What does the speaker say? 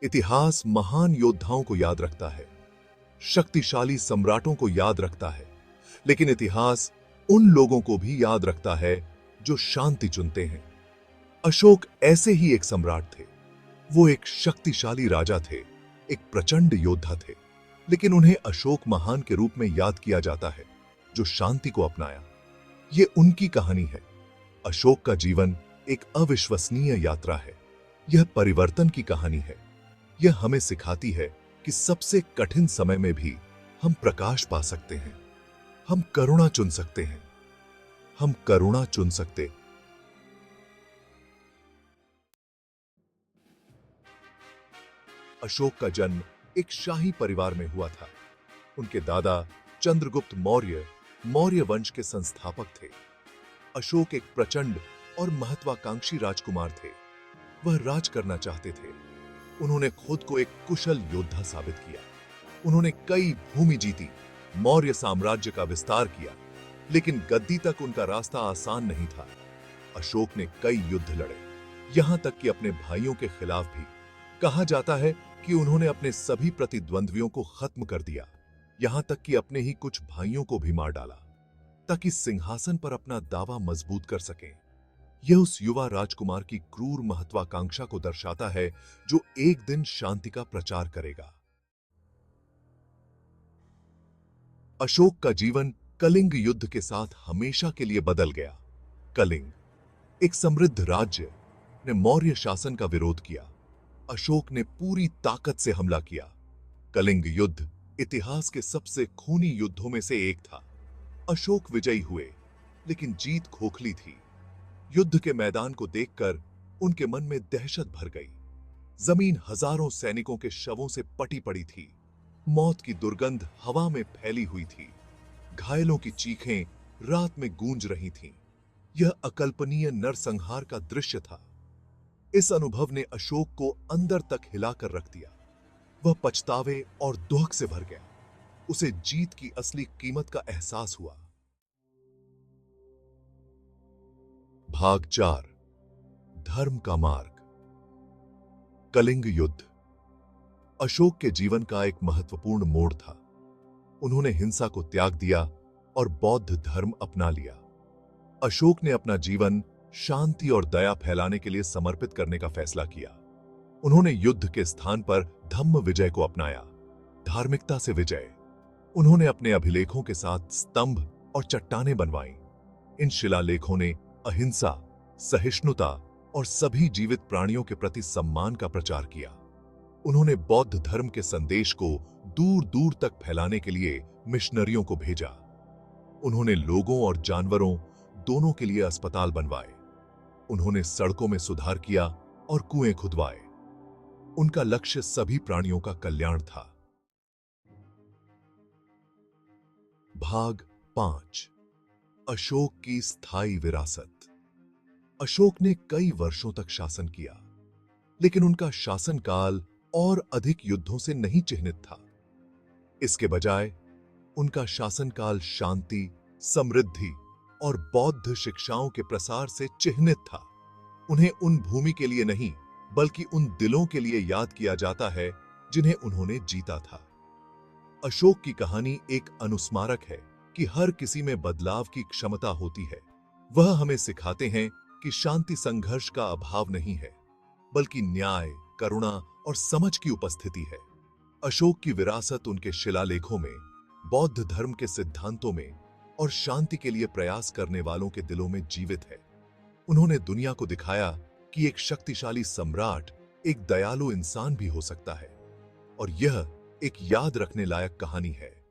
इतिहास महान योद्धाओं को याद रखता है, शक्तिशाली सम्राटों को याद रखता है, लेकिन इतिहास उन लोगों को भी याद रखता है जो शांति चुनते हैं। अशोक ऐसे ही एक सम्राट थे। वो एक शक्तिशाली राजा थे, एक प्रचंड योद्धा थे, लेकिन उन्हें अशोक महान के रूप में याद किया जाता है जो शांति को अपनाया। ये उनकी कहानी है। अशोक का जीवन एक अविश्वसनीय यात्रा है। यह परिवर्तन की कहानी है। यह हमें सिखाती है कि सबसे कठिन समय में भी हम प्रकाश पा सकते हैं। हम करुणा चुन सकते हैं। हम करुणा चुन सकते। अशोक का जन्म एक शाही परिवार में हुआ था। उनके दादा चंद्रगुप्त मौर्य मौर्य वंश के संस्थापक थे। अशोक एक प्रचंड और महत्वाकांक्षी राजकुमार थे। वह राज करना चाहते थे। उन्होंने खुद को एक कुशल योद्धा साबित किया। उन्होंने कई भूमि जीती, मौर्य साम्राज्य का विस्तार किया, लेकिन गद्दी तक उनका रास्ता आसान नहीं था। अशोक ने कई युद्ध लड़े, यहां तक कि अपने भाइयों के खिलाफ भी। कहा जाता है कि उन्होंने अपने सभी प्रतिद्वंद्वियों को खत्म कर दिया, यहां तक कि अपने ही कुछ भाइयों को भी मार डाला, ताकि सिंहासन पर अपना दावा मजबूत कर सकें। यह उस युवा राजकुमार की क्रूर महत्वाकांक्षा को दर्शाता है जो एक दिन शांति का प्रचार करेगा। अशोक का जीवन कलिंग युद्ध के साथ हमेशा के लिए बदल गया। कलिंग, एक समृद्ध राज्य, ने मौर्य शासन का विरोध किया। अशोक ने पूरी ताकत से हमला किया। कलिंग युद्ध इतिहास के सबसे खूनी युद्धों में से एक था। अशोक विजयी हुए, लेकिन जीत खोखली थी। युद्ध के मैदान को देखकर उनके मन में दहशत भर गई। जमीन हजारों सैनिकों के शवों से पटी पड़ी थी। मौत की दुर्गंध हवा में फैली हुई थी। घायलों की चीखें रात में गूंज रही थीं। यह अकल्पनीय नरसंहार का दृश्य था। इस अनुभव ने अशोक को अंदर तक हिलाकर रख दिया। वह पछतावे और दुख से भर गया। उसे जीत की असली कीमत का एहसास हुआ। भाग 4, धर्म का मार्ग। कलिंग युद्ध अशोक के जीवन का एक महत्वपूर्ण मोड़ था। उन्होंने हिंसा को त्याग दिया और बौद्ध धर्म अपना लिया। अशोक ने अपना जीवन शांति और दया फैलाने के लिए समर्पित करने का फैसला किया। उन्होंने युद्ध के स्थान पर धम्म विजय को अपनाया, धार्मिकता से विजय। उन्होंने अपने अभिलेखों के साथ स्तंभ और चट्टानें बनवाईं। इन शिलालेखों ने अहिंसा, सहिष्णुता और सभी जीवित प्राणियों के प्रति सम्मान का प्रचार किया। उन्होंने बौद्ध धर्म के संदेश को दूर दूर तक फैलाने के लिए मिशनरियों को भेजा। उन्होंने लोगों और जानवरों दोनों के लिए अस्पताल बनवाए। उन्होंने सड़कों में सुधार किया और कुएं खुदवाए। उनका लक्ष्य सभी प्राणियों का कल्याण था। भाग 5, अशोक की स्थायी विरासत। अशोक ने कई वर्षों तक शासन किया, लेकिन उनका शासनकाल और अधिक युद्धों से नहीं चिह्नित था। इसके बजाय उनका शासनकाल शांति, समृद्धि और बौद्ध शिक्षाओं के प्रसार से चिह्नित था। उन्हें उन भूमि के लिए नहीं, बल्कि उन दिलों के लिए याद किया जाता है जिन्हें उन्होंने जीता था। अशोक की कहानी एक अनुस्मारक है कि हर किसी में बदलाव की क्षमता होती है। वह हमें सिखाते हैं कि शांति संघर्ष का अभाव नहीं है, बल्कि न्याय, करुणा और समझ की उपस्थिति है। अशोक की विरासत उनके शिलालेखों में, बौद्ध धर्म के सिद्धांतों में और शांति के लिए प्रयास करने वालों के दिलों में जीवित है। उन्होंने दुनिया को दिखाया कि एक शक्तिशाली सम्राट एक दयालु इंसान भी हो सकता है, और यह एक याद रखने लायक कहानी है।